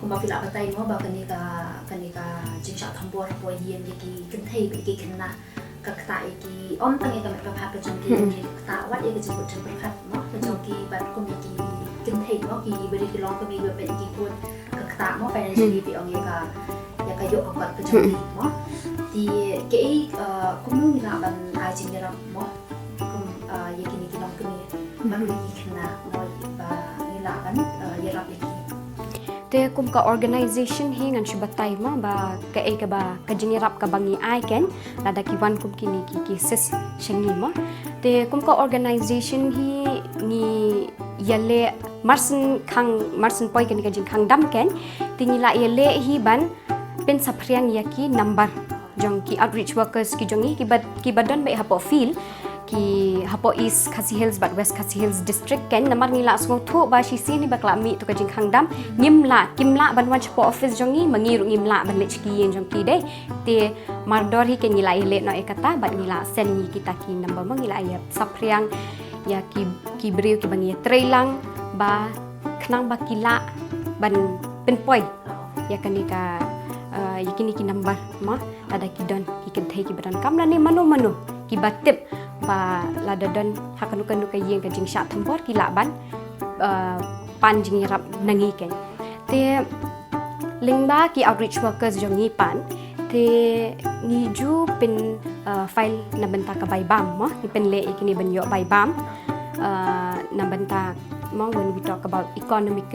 kuma pila batai mo ba kanika jingsha thambor po yen ki kinthei ki kinna kakta ki om tang ka ka pha ka jong ki ta wat ye ka jing chang phat mo ka jong ki bat ko mi ki kinthei mo ki beri ki long ko mi be ki kun kakta mo financially bi ong ye ka ya ka yo ka ka jong ki mo di ke kum nu na ban ai jing ra mo kum ye ki ni ki long ko mi ba ki kinna mo ba ni la ban ye rap ye te kum ka organization hi ngan shibatay ma ba ka ba kajingirap ka bangi ai ken lada ki wan kum kini ki sis shengi ma te kum ka organization hi ni yale marsin poi ken ka jing khang dam ken tingi la yale hi ban pen sapriang yaki number jong ki outreach workers ki jongi ki badan be hapo feel ki hapo East Khasi Hills but West Khasi Hills district ken namar ngila sngau thu ba shi sini bakla mi to ka jing khangdam kimla ban wan chapo office jongi mangiru ngimla ban lech ki yen jong ki de te mardor hi ken ngila ile no ekata bat ngila sen ni kita ki number ma ngila ya sapriang ya ki brio ki bangi trailang ba khnang ba kila ban penpoi ya kanika yakini ki number ma ada ki don ki ken thai ki badan kamla ni manu ki batip ba lada don hakanu ka yeng ka jing sha thambor ki laban pan jing rap nangi ken te lingba ki outreach workers jong ni pan te ni ju pin file na benta ka bai bam mo ni pen le ikini ban yo bai bam na benta mo when we talk about economic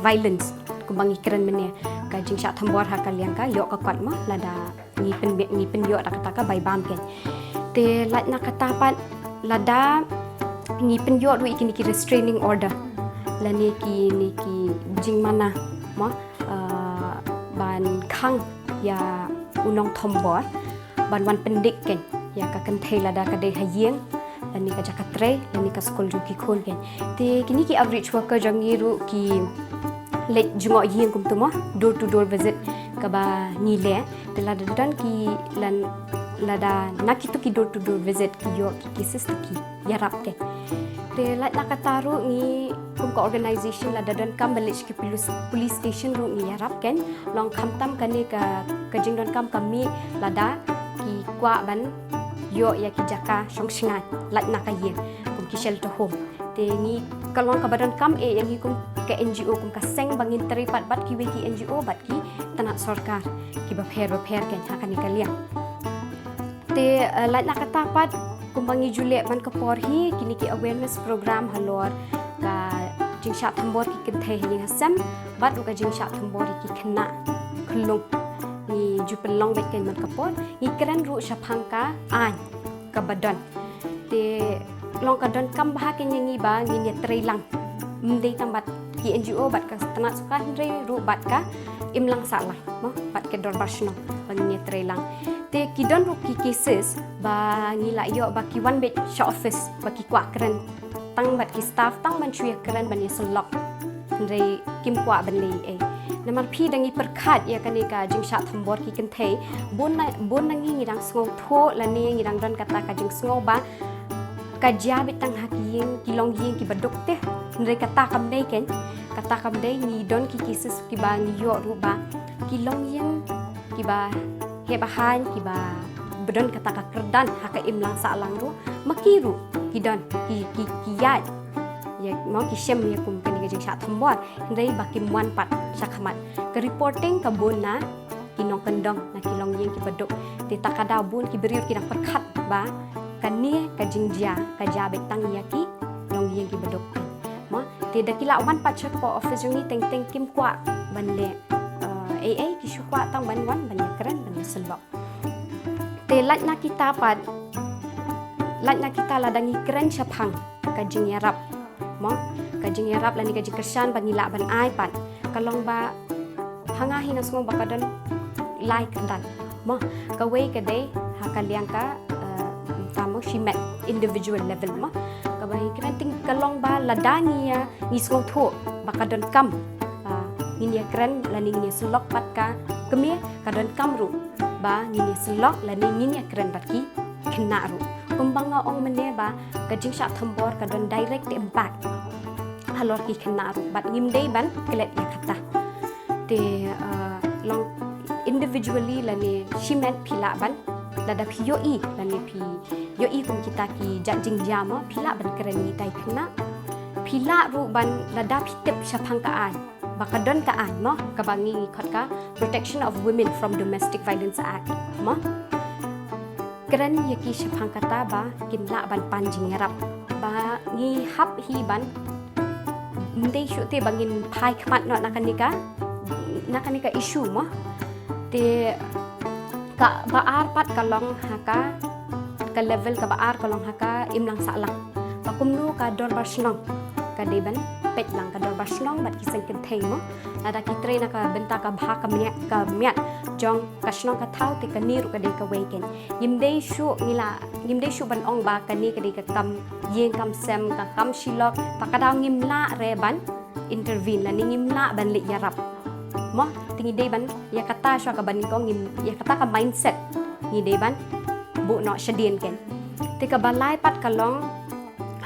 violence kumbang ikran mene ka jing sha thambor ha kaliang ka yo ka kwat mo lada ni pen yo kata bai bam ken te lat na katapan lada ni pen yo ru ikini ki restraining order la ni ki jing mana mo ban khang ya unong thambor ban wan pendik ken ya ka kan thei lada ka de hayeng la ni ka jakatre la ni ka school ju ki khol ken te kini ki outreach worker jangi ru ki let jungo yeng kum tumo door to door visit kaba ni le te lada dan ki lan lada nakitu ki door to door visit ki yo ki sister ki yarap ke te lat nakataru ni kum ka organization lada dan kam balik ki police station ru ni yarap ken long khamtam kani ka jing don kam kami lada ki kwa ban yo ya ki jaka songshingan lat nakayen kum ki shelter home te ni kalong ka badan kam yang kum ke NGO kum ka seng bangin teripat bat ki weki NGO bat ki tanat sarkar ki bapher ken hakani kalian te lat nakatapat kumbangi jule man ka porhi kini ki awareness program halor ka jingsha thambor ki kinthe ni hasam bat ka jingsha thambor ki khna khulung ni jupelong bet ken man ka por ni kran ru shaphangka an ka badan te long ka don kam bah ken ngi ba ngi trailang mdei tambat ki NGO bat ka tanat sukan re ru bat ka imlang salah mo bat ke dor basno bangi trailang te ki don ru ki cases ba ngila yo ba ki one bed shop office ba ki kwa kren tang bat ki staff tang man chui kren ban ye selok re kim kwa ban le namar phi dangi perkhat ya kanika jing sha thambor ki ken thei bon nangi ngirang sngo tho la ni ngirang don kata ka jing sngo ba kajia bitang hakiyeng kilong yeng ki badok te re kata kam dei ken kata kam dei ni don ki cases ki ba ni yo ru ba kilong yeng ki ba he bahan ki ba bedon kata ka kerdan haka imlang sa lang ru makiru ki don ki yat ya mau ki shem ya kum kan jing sha thambor rei ba ki muan pat sakhamat ke reporting ka bona kinong kendong na kilong yeng ki badok te takada bun ki beriur ki nak perkhat ba kani ka jingjia ka jabe tang yaki long yeng ki badok ma te dakila wan pat chak po office ni teng kim kwa banle AA ki shukwa tang ban wan ban keren ban selbak te lat na kita ladangi keren shaphang ka jingyarap ma ka jingyarap lani ka jikersan ban nila ban ai pat kalong ba hanga hina semua bakadan like dan ma ka we ka dei hakaliang ka tamo she met individual level ma kabahi krenting kalong ba ladani ya ni song tho bakadon kam ni kren lani ni selok pat ka kemie kadon kamru ba ni selok lani ni kren pat ki kena ru kumbanga ong mene ba ka jingsha thambor kadon direct impact halor ki kena ru bat ngim dei ban kelet ya kata te long individually lani shimen pila ban lada pi yoi lani pi yoi kum kita ki jajing jama pila ban kerani tai kena pila ru ban lada pi tip syapang kaan bakadon kaan mo kabangi khot ka Protection of Women from Domestic Violence Act mo keren yaki syapang kata ba kinla ban panjing yarap ba ngi hap hi ban mendei syu te bangin pai khmat no nakanika issue mo te ka baar pat kalong haka ka level ka baar kalong haka imlang salang pakumnu ka dor barsnong ka deban pet lang ka dor barsnong bat kisang kentei mo ada kitre na ka benta ka bha ka miat jong ka snong ka thau te ka niru ka de ka weken yimdei shu ban ong ba ka ni ka de ka kam yeng kam sem ka kam shilok pakadaw ngimla reban intervene la ngimla ban li yarap mo tingi dei ban ya kata sya ka ban ko ngim ya kata ka mindset ni dei ban bu no shadien ken te ka balai pat kalong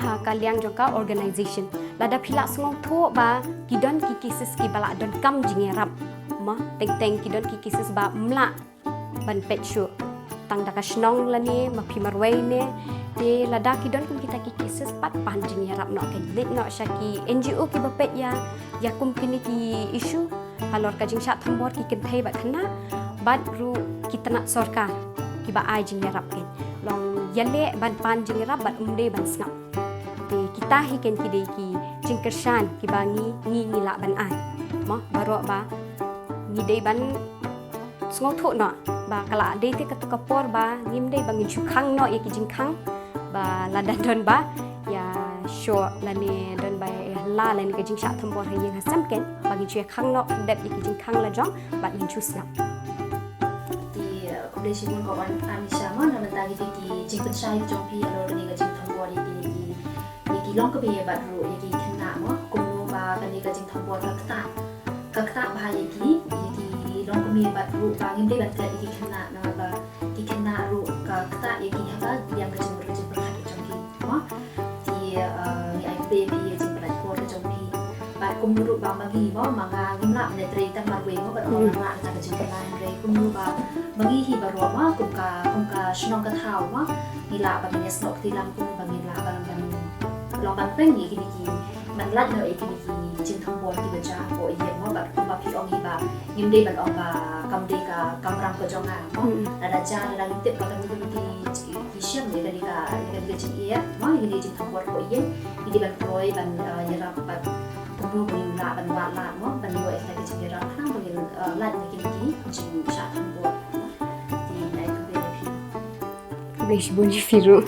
ha kaliang jongka organization lada phila sngong tho ba kidon ki kisis ki bala don kam jingerap mo teng kidon ki kisis ba mla ban pet shu tang da ka snong la ni ma phimarwei ne te lada kidon kum kita ki kisis pat pan jingerap no ken lit no shaki NGO ki ba pet ya kum kini ki issue halor ka jing shat thambor ki ken thei ba khana bat ru kita nak sorkar ki ba ai jing yarap ken long yale ban pan jing yarap bat umde ban snap te kita hi ken ki de ki jing kershan ki bangi ngi la ban ai mo baro ba ngi de ban sngo tho no ba kala de te ka por ba ngim de bangin chu khang no ye ki jing khang ba la dan don ba ya sure la ne don ba la len ka jing shat thambor ha yeng ha sam ken bagi chu khang no det ye ki jing khang la jong bat yin chu snap Koleksi pun kawan kami sama nama tadi di jengkel saya jompi kalau ni ke jeng tambor di long ke biaya baru di kena mo kuno ba kan di ke jeng tambor kakta bahaya di long ke biaya baru bangin dia baca di kena nama ba di kena ru kakta di apa yang ke jeng berkat jompi mo di ai baby jeng berkat ke jompi ba kuno ba bagi mo manga ngimla ne tre tang marwe mo ba orang la ta ke jeng kena re kuno ba bagi hi baroma kumka shnong ka thau ma nila ba ni snok tilang kum bagi la ba long ban peng ni ki man lat no e ki jing thong bon ki ba cha ko ye mo ba kum ba phi ong hi ba ngim de ban ong ba kam de ka kam ram ko jonga mo ada cha la ni te ba ka ni ki shem ni ka jing ye mo ni jing thong bon ko ye ni ban koi ban yara ba tum bu la ban wa la mo ban yo e ka jing yara khang bagi lat ni ki jing sha thong bon Beijo, bom de firu.